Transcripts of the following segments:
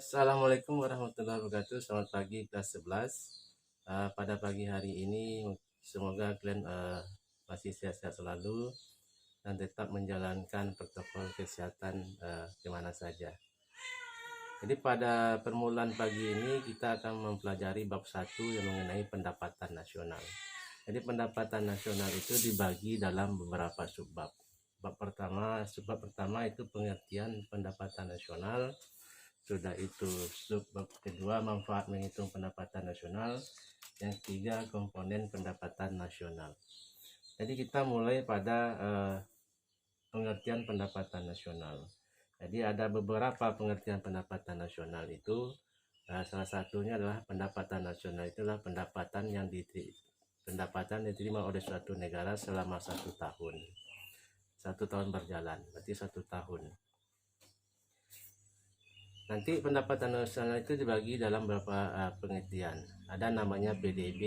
Assalamualaikum warahmatullahi wabarakatuh. Selamat pagi kelas 11. Pada pagi hari ini semoga kalian masih sehat-sehat selalu dan tetap menjalankan protokol kesehatan di mana saja. Jadi pada permulaan pagi ini kita akan mempelajari bab 1 yang mengenai pendapatan nasional. Jadi pendapatan nasional itu dibagi dalam beberapa subbab. Subbab pertama itu pengertian pendapatan nasional. Sudah itu subbab kedua manfaat menghitung pendapatan nasional. Yang ketiga komponen pendapatan nasional. Jadi kita mulai pada pengertian pendapatan nasional. Jadi ada beberapa pengertian pendapatan nasional itu. Salah satunya adalah pendapatan nasional itulah pendapatan yang diterima oleh suatu negara selama 1 tahun. 1 tahun berjalan, berarti 1 tahun. Nanti pendapatan nasional itu dibagi dalam beberapa pengertian. Ada namanya PDB,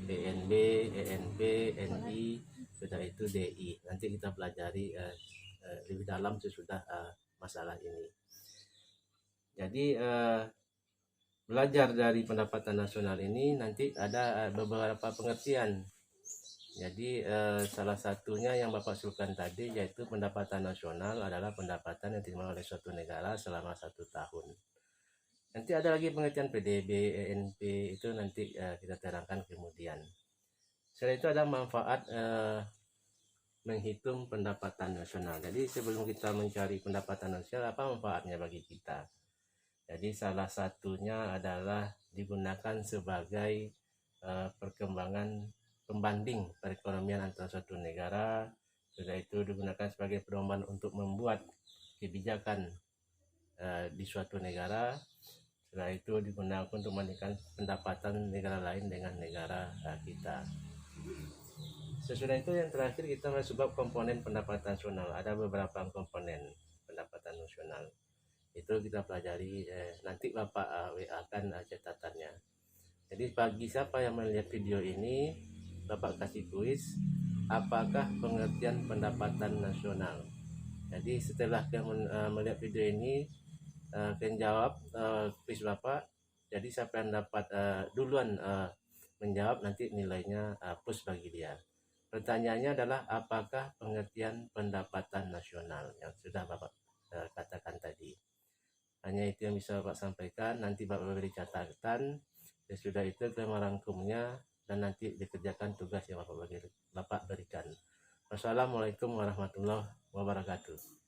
PNB, ENP, NI, sudah itu DI. Nanti kita pelajari lebih dalam sesudah masalah ini. Jadi belajar dari pendapatan nasional ini nanti ada beberapa pengertian. Jadi salah satunya yang Bapak sebutkan tadi yaitu pendapatan nasional adalah pendapatan yang diterima oleh suatu negara selama 1 tahun. Nanti ada lagi pengertian PDB, ENP itu nanti kita terangkan kemudian. Setelah itu ada manfaat menghitung pendapatan nasional. Jadi sebelum kita mencari pendapatan nasional, apa manfaatnya bagi kita? Jadi salah satunya adalah digunakan sebagai perkembangan pembanding perekonomian antara suatu negara. Sudah itu digunakan sebagai pedoman untuk membuat kebijakan di suatu negara. Setelah itu digunakan untuk membandingkan pendapatan negara lain dengan negara kita. Sesudah itu yang terakhir kita masuk bab komponen pendapatan nasional. Ada beberapa komponen pendapatan nasional. Itu kita pelajari nanti Bapak WA kan catatannya. Jadi bagi siapa yang melihat video ini, Bapak kasih kuis apakah pengertian pendapatan nasional. Jadi setelah kalian melihat video ini, kalian jawab kuis Bapak. Jadi siapa yang dapat duluan menjawab nanti nilainya plus bagi dia. Pertanyaannya adalah apakah pengertian pendapatan nasional yang sudah Bapak katakan tadi. Hanya itu yang bisa Bapak sampaikan. Nanti Bapak beri catatan. Sudah itu kita merangkumnya dan nanti dikerjakan tugas yang Bapak berikan. Wassalamualaikum warahmatullahi wabarakatuh.